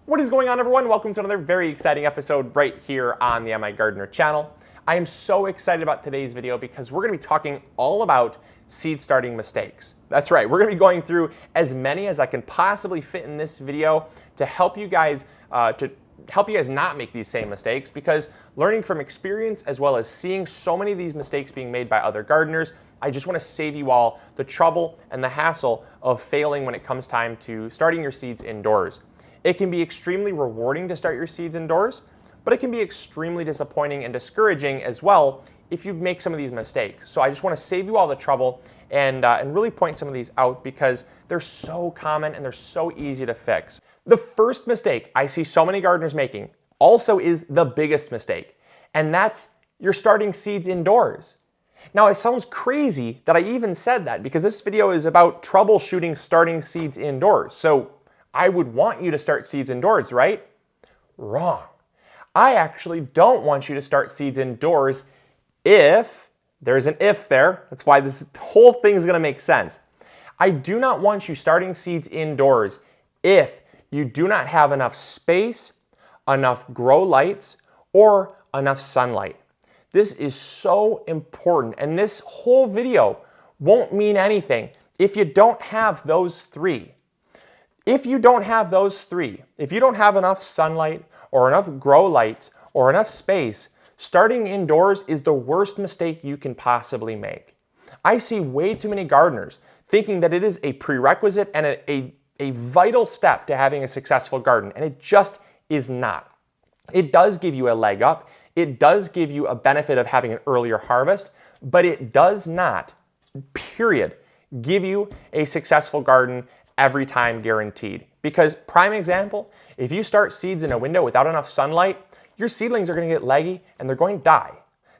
What is going on, everyone? Welcome to another very exciting episode right here on the MIgardener channel. I am so excited about today's video because we're going to be talking all about seed starting mistakes. That's right, we're going to be going through as many as I can possibly fit in this video to help you guys not make these same mistakes, because learning from experience as well as seeing so many of these mistakes being made by other gardeners, I just want to save you all the trouble and the hassle of failing when it comes time to starting your seeds indoors. It can be extremely rewarding to start your seeds indoors, but it can be extremely disappointing and discouraging as well if you make some of these mistakes. So I just want to save you all the trouble and really point some of these out because they're so common and they're so easy to fix. The first mistake I see so many gardeners making also is the biggest mistake, and that's you're starting seeds indoors. Now, it sounds crazy that I even said that because this video is about troubleshooting starting seeds indoors. So I would want you to start seeds indoors, right? Wrong. I actually don't want you to start seeds indoors if, there's an if there, that's why this whole thing is gonna make sense. I do not want you starting seeds indoors if you do not have enough space, enough grow lights, or enough sunlight. This is so important, and this whole video won't mean anything if you don't have those three. If you don't have those three, if you don't have enough sunlight or enough grow lights or enough space, starting indoors is the worst mistake you can possibly make. I see way too many gardeners thinking that it is a prerequisite and a vital step to having a successful garden, and it just is not. It does give you a leg up. It does give you a benefit of having an earlier harvest, but it does not, period, give you a successful garden every time guaranteed. Because prime example, if you start seeds in a window without enough sunlight, your seedlings are going to get leggy and they're going to die.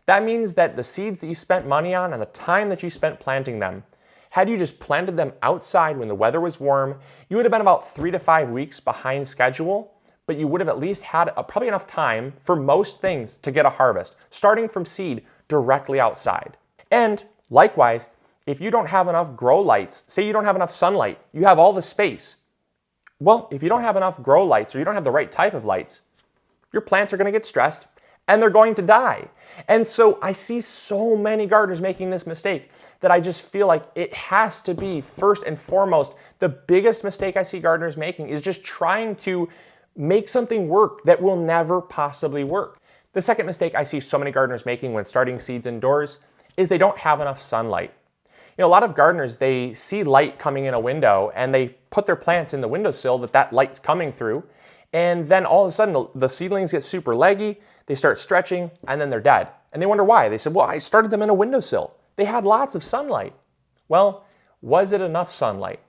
That means that the seeds that you spent money on and the time that you spent planting them, had you just planted them outside when the weather was warm, you would have been about 3 to 5 weeks behind schedule, but you would have at least had probably enough time for most things to get a harvest, starting from seed directly outside. And likewise, if you don't have enough grow lights, say you don't have enough sunlight, you have all the space. Well, if you don't have enough grow lights or you don't have the right type of lights, your plants are going to get stressed and they're going to die. And so I see so many gardeners making this mistake that I just feel like it has to be first and foremost. The biggest mistake I see gardeners making is just trying to make something work that will never possibly work. The second mistake I see so many gardeners making when starting seeds indoors is they don't have enough sunlight. You know, a lot of gardeners, they see light coming in a window and they put their plants in the windowsill that light's coming through, and then all of a sudden the seedlings get super leggy, they start stretching, and then they're dead. And they wonder why. They said, well, I started them in a windowsill. They had lots of sunlight. Well, was it enough sunlight?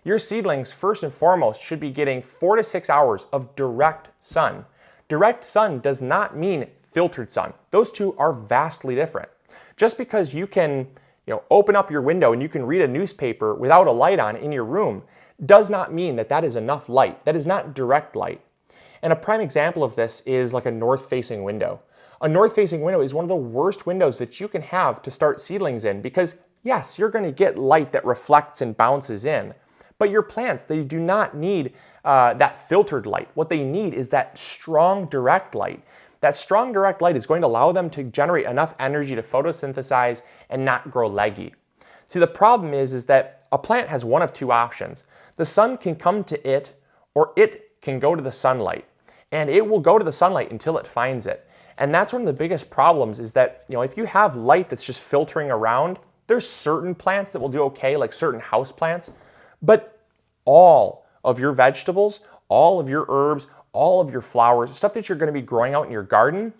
Your seedlings, first and foremost, should be getting 4 to 6 hours of direct sun. Direct sun does not mean filtered sun. Those two are vastly different. Just because you can open up your window and you can read a newspaper without a light on in your room does not mean that that is enough light. That is not direct light. And a prime example of this is like a north-facing window. A north-facing window is one of the worst windows that you can have to start seedlings in because, yes, you're going to get light that reflects and bounces in, but your plants, they do not need that filtered light. What they need is that strong direct light. That strong direct light is going to allow them to generate enough energy to photosynthesize and not grow leggy. See, the problem is that a plant has one of two options. The sun can come to it, or it can go to the sunlight. And it will go to the sunlight until it finds it. And that's one of the biggest problems is that, if you have light that's just filtering around, there's certain plants that will do okay, like certain house plants, but all of your vegetables, all of your herbs, all of your flowers, stuff that you're going to be growing out in your garden,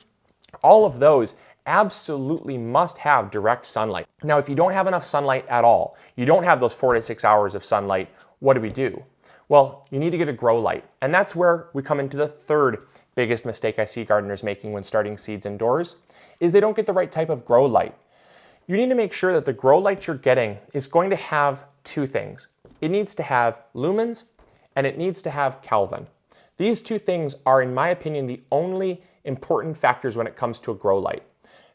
all of those absolutely must have direct sunlight. Now, if you don't have enough sunlight at all, you don't have those 4 to 6 hours of sunlight, what do? Well, you need to get a grow light. And that's where we come into the third biggest mistake I see gardeners making when starting seeds indoors, is they don't get the right type of grow light. You need to make sure that the grow light you're getting is going to have two things. It needs to have lumens and it needs to have Kelvin. These two things are, in my opinion, the only important factors when it comes to a grow light.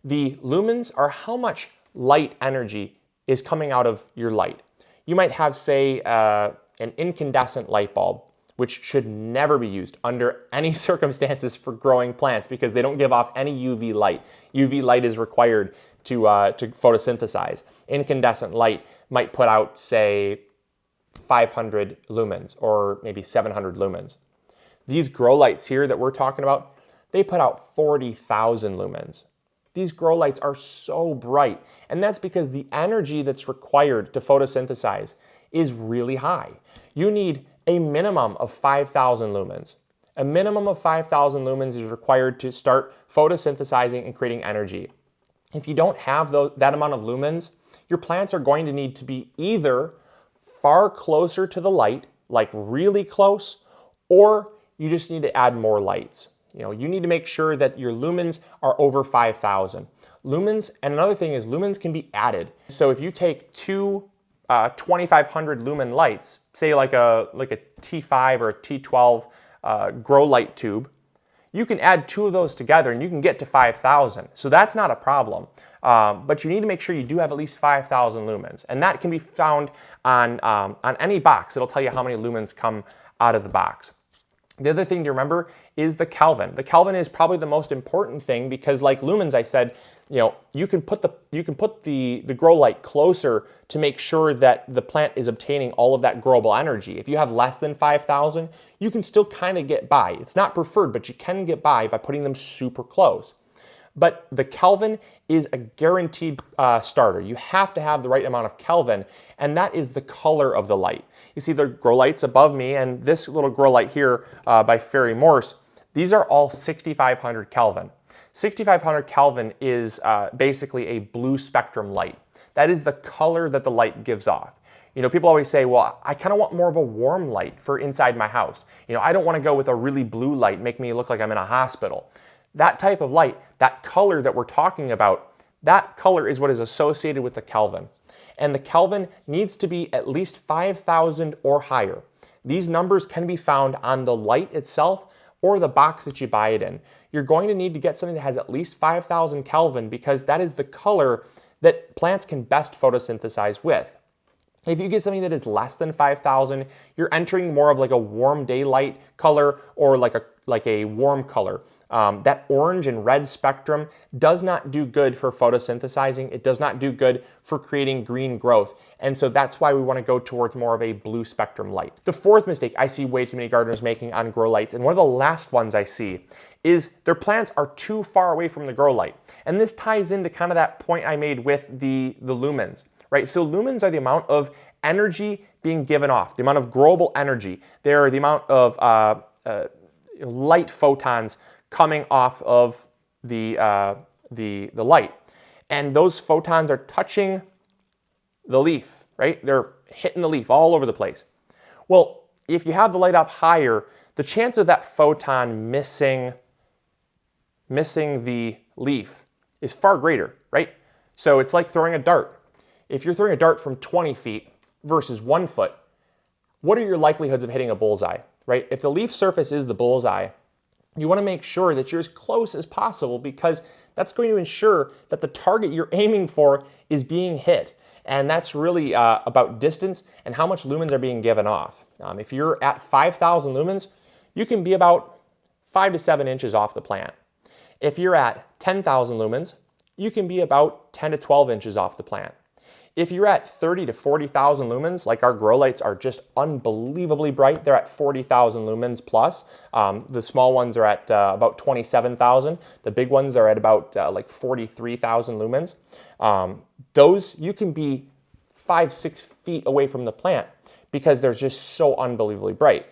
The lumens are how much light energy is coming out of your light. You might have, say, an incandescent light bulb which should never be used under any circumstances for growing plants because they don't give off any UV light. UV light is required to photosynthesize. Incandescent light might put out, say, 500 lumens or maybe 700 lumens. These grow lights here that we're talking about, they put out 40,000 lumens. These grow lights are so bright, and that's because the energy that's required to photosynthesize is really high. You need a minimum of 5,000 lumens. A minimum of 5,000 lumens is required to start photosynthesizing and creating energy. If you don't have that amount of lumens, your plants are going to need to be either far closer to the light, like really close, or you just need to add more lights. You need to make sure that your lumens are over 5,000. Lumens, and another thing is lumens can be added. So if you take two 2,500 lumen lights, say like a T5 or a T12 grow light tube, you can add two of those together and you can get to 5,000. So that's not a problem. But you need to make sure you do have at least 5,000 lumens. And that can be found on any box. It'll tell you how many lumens come out of the box. The other thing to remember is the Kelvin. The Kelvin is probably the most important thing because, like lumens, I said, you can put the grow light closer to make sure that the plant is obtaining all of that growable energy. If you have less than 5,000, you can still kind of get by. It's not preferred, but you can get by putting them super close. But the Kelvin is a guaranteed starter. You have to have the right amount of Kelvin, and that is the color of the light. You see the grow lights above me, and this little grow light here by Ferry Morse, these are all 6,500 Kelvin. 6,500 Kelvin is basically a blue spectrum light. That is the color that the light gives off. People always say, well, I kind of want more of a warm light for inside my house. I don't want to go with a really blue light, make me look like I'm in a hospital. That type of light, that color that we're talking about, that color is what is associated with the Kelvin. And the Kelvin needs to be at least 5,000 or higher. These numbers can be found on the light itself or the box that you buy it in. You're going to need to get something that has at least 5,000 Kelvin because that is the color that plants can best photosynthesize with. If you get something that is less than 5,000, you're entering more of like a warm daylight color or like a warm color. That orange and red spectrum does not do good for photosynthesizing. It does not do good for creating green growth. And so that's why we want to go towards more of a blue spectrum light. The fourth mistake I see way too many gardeners making on grow lights, and one of the last ones I see, is their plants are too far away from the grow light. And this ties into kind of that point I made with the lumens, right? So lumens are the amount of energy being given off, the amount of growable energy. They're the amount of light photons coming off of the light. And those photons are touching the leaf, right? They're hitting the leaf all over the place. Well, if you have the light up higher, the chance of that photon missing the leaf is far greater, right? So it's like throwing a dart. If you're throwing a dart from 20 feet versus 1 foot, what are your likelihoods of hitting a bullseye, right? If the leaf surface is the bullseye, you want to make sure that you're as close as possible because that's going to ensure that the target you're aiming for is being hit. And that's really about distance and how much lumens are being given off. If you're at 5,000 lumens, you can be about 5 to 7 inches off the plant. If you're at 10,000 lumens, you can be about 10 to 12 inches off the plant. If you're at 30 to 40,000 lumens, like our grow lights are just unbelievably bright, they're at 40,000 lumens plus. The small ones are at about 27,000. The big ones are at about like 43,000 lumens. Those, you can be 5-6 feet away from the plant because they're just so unbelievably bright.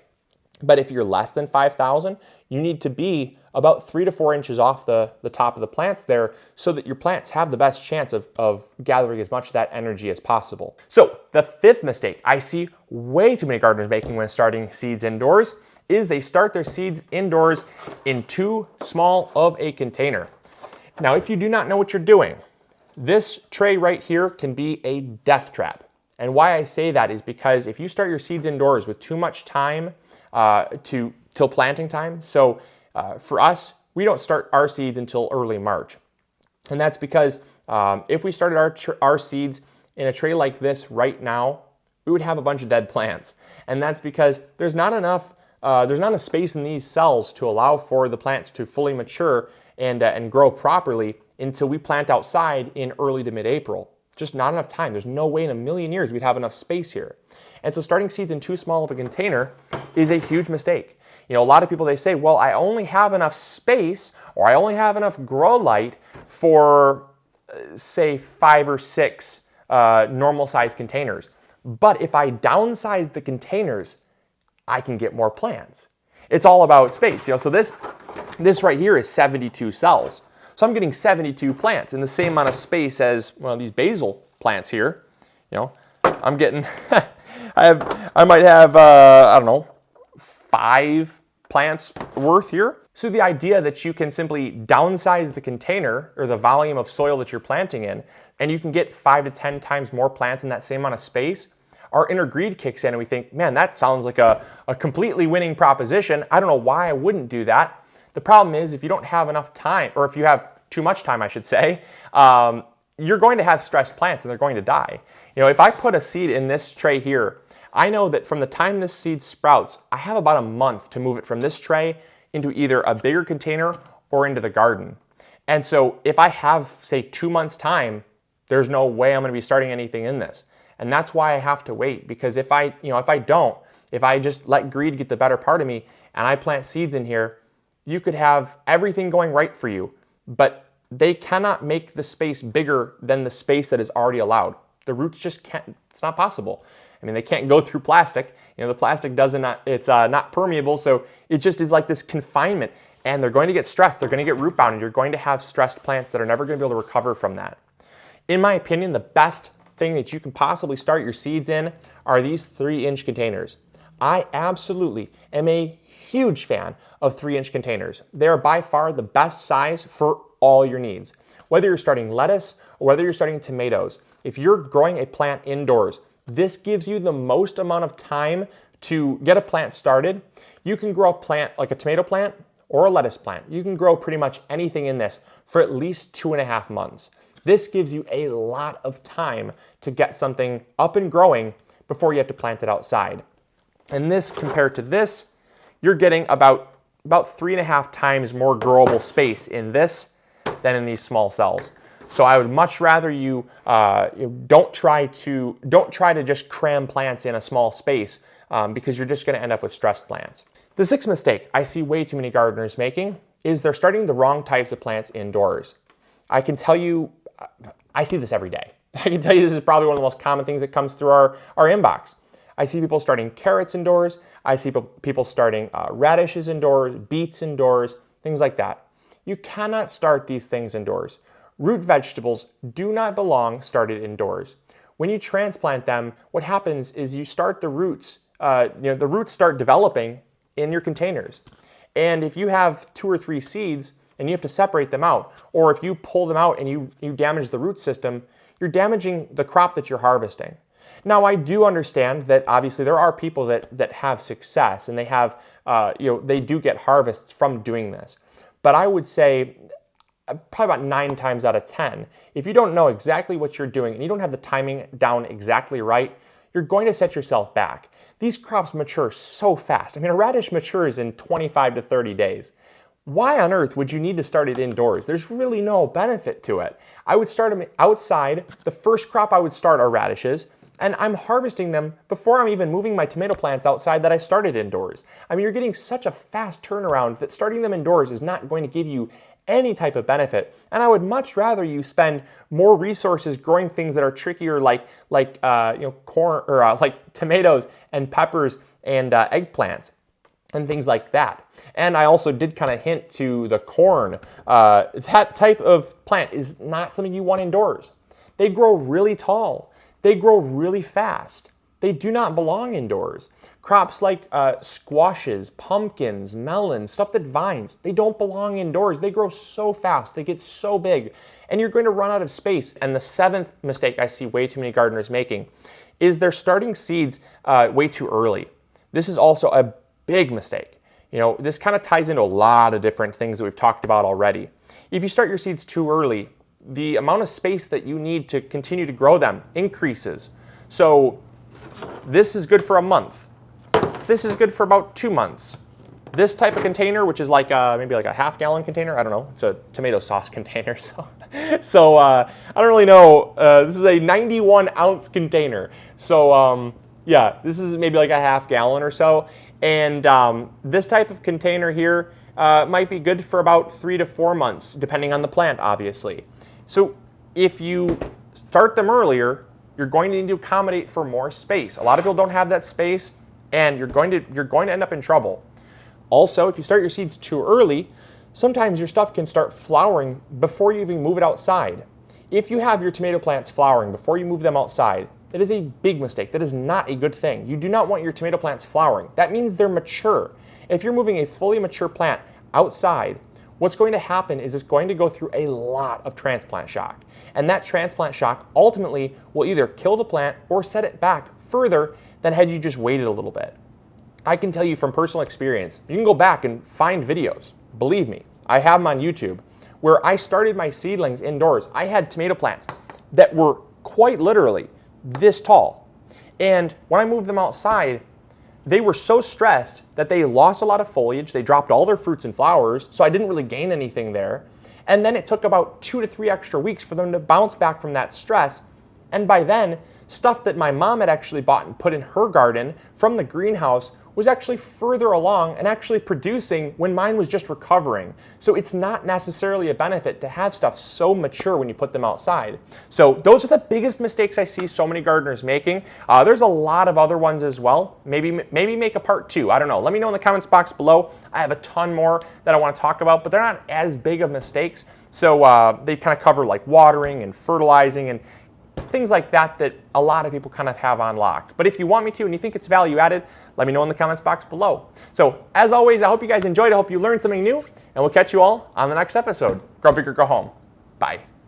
But if you're less than 5,000, you need to be about 3 to 4 inches off the top of the plants there so that your plants have the best chance of gathering as much of that energy as possible. So the fifth mistake I see way too many gardeners making when starting seeds indoors is they start their seeds indoors in too small of a container. Now, if you do not know what you're doing, this tray right here can be a death trap. And why I say that is because if you start your seeds indoors with too much time till planting time, so for us, we don't start our seeds until early March. And that's because if we started our seeds in a tray like this right now, we would have a bunch of dead plants. And that's because there's not enough there's not enough space in these cells to allow for the plants to fully mature and grow properly until we plant outside in early to mid-April. Just not enough time. There's no way in a million years we'd have enough space here. And so starting seeds in too small of a container is a huge mistake. You know, a lot of people, they say, well, I only have enough space or I only have enough grow light for, say, 5 or 6 normal size containers. But if I downsize the containers, I can get more plants. It's all about space. You know, so this right here is 72 cells. So I'm getting 72 plants in the same amount of space as, well, these basil plants here. You know, I'm getting, I might have, I don't know, 5 plants worth here. So the idea that you can simply downsize the container or the volume of soil that you're planting in, and you can get 5 to 10 times more plants in that same amount of space, our inner greed kicks in and we think, man, that sounds like a completely winning proposition. I don't know why I wouldn't do that. The problem is if you don't have enough time, or if you have too much time, I should say, you're going to have stressed plants and they're going to die. You know, if I put a seed in this tray here, I know that from the time this seed sprouts, I have about a month to move it from this tray into either a bigger container or into the garden. And so if I have, say, 2 months time, there's no way I'm going to be starting anything in this. And that's why I have to wait, because if I just let greed get the better part of me and I plant seeds in here, you could have everything going right for you, but they cannot make the space bigger than the space that is already allowed. The roots just can't, it's not possible. I mean, they can't go through plastic. You know, the plastic it's not permeable, so it just is like this confinement, and they're going to get stressed, they're going to get root bound, and you're going to have stressed plants that are never going to be able to recover from that. In my opinion, the best thing that you can possibly start your seeds in are these 3-inch containers. I absolutely am a huge fan of 3-inch containers. They are by far the best size for all your needs. Whether you're starting lettuce or whether you're starting tomatoes, if you're growing a plant indoors, this gives you the most amount of time to get a plant started. You can grow a plant like a tomato plant or a lettuce plant. You can grow pretty much anything in this for at least 2.5 months. This gives you a lot of time to get something up and growing before you have to plant it outside. And this, compared to this, you're getting about 3.5 times more growable space in this than in these small cells. So I would much rather you don't try to just cram plants in a small space because you're just going to end up with stressed plants. The 6th mistake I see way too many gardeners making is they're starting the wrong types of plants indoors. I can tell you, I see this every day. I can tell you this is probably one of the most common things that comes through our inbox. I see people starting carrots indoors. I see people starting radishes indoors, beets indoors, things like that. You cannot start these things indoors. Root vegetables do not belong started indoors. When you transplant them, what happens is you start the roots, the roots start developing in your containers. And if you have 2 or 3 seeds and you have to separate them out, or if you pull them out and you damage the root system, you're damaging the crop that you're harvesting. Now, I do understand that obviously there are people that have success and they have, they do get harvests from doing this. But I would say probably about 9 times out of 10, if you don't know exactly what you're doing and you don't have the timing down exactly right, you're going to set yourself back. These crops mature so fast. I mean, a radish matures in 25 to 30 days. Why on earth would you need to start it indoors? There's really no benefit to it. I would start them outside. The first crop I would start are radishes, and I'm harvesting them before I'm even moving my tomato plants outside that I started indoors. I mean, you're getting such a fast turnaround that starting them indoors is not going to give you any type of benefit. And I would much rather you spend more resources growing things that are trickier, like corn or like tomatoes and peppers and eggplants and things like that. And I also did kind of hint to the corn. That type of plant is not something you want indoors. They grow really tall. They grow really fast. They do not belong indoors. Crops like squashes, pumpkins, melons, stuff that vines, they don't belong indoors. They grow so fast, they get so big, and you're going to run out of space. And the 7th mistake I see way too many gardeners making is they're starting seeds way too early. This is also a big mistake. You know, this kind of ties into a lot of different things that we've talked about already. If you start your seeds too early, the amount of space that you need to continue to grow them increases. So this is good for a month. this is good for about 2 months. This type of container, which is like maybe like a half-gallon container, I don't know, it's a tomato sauce container, so I don't really know. This is a 91-ounce container, so yeah, this is maybe like a half-gallon or so, and this type of container here might be good for about 3 to 4 months, depending on the plant, obviously. So if you start them earlier, you're going to need to accommodate for more space. A lot of people don't have that space, and you're going to end up in trouble. Also, if you start your seeds too early, sometimes your stuff can start flowering before you even move it outside. If you have your tomato plants flowering before you move them outside, that is a big mistake. That is not a good thing. You do not want your tomato plants flowering. That means they're mature. If you're moving a fully mature plant outside, what's going to happen is it's going to go through a lot of transplant shock. And that transplant shock ultimately will either kill the plant or set it back further than had you just waited a little bit. I can tell you from personal experience, you can go back and find videos. Believe me, I have them on YouTube, where I started my seedlings indoors. I had tomato plants that were quite literally this tall. And when I moved them outside, they were so stressed that they lost a lot of foliage. They dropped all their fruits and flowers, so I didn't really gain anything there. And then it took about 2 to 3 extra weeks for them to bounce back from that stress. And by then, stuff that my mom had actually bought and put in her garden from the greenhouse was actually further along and actually producing when mine was just recovering. So it's not necessarily a benefit to have stuff so mature when you put them outside. So those are the biggest mistakes I see so many gardeners making. There's a lot of other ones as well. Maybe make a part 2. I don't know. Let me know in the comments box below. I have a ton more that I want to talk about, but they're not as big of mistakes. So they kind of cover like watering and fertilizing and things like that that a lot of people kind of have on lock. But if you want me to and you think it's value added, let me know in the comments box below. So as always, I hope you guys enjoyed. I hope you learned something new, and we'll catch you all on the next episode. Grow big or go home. Bye.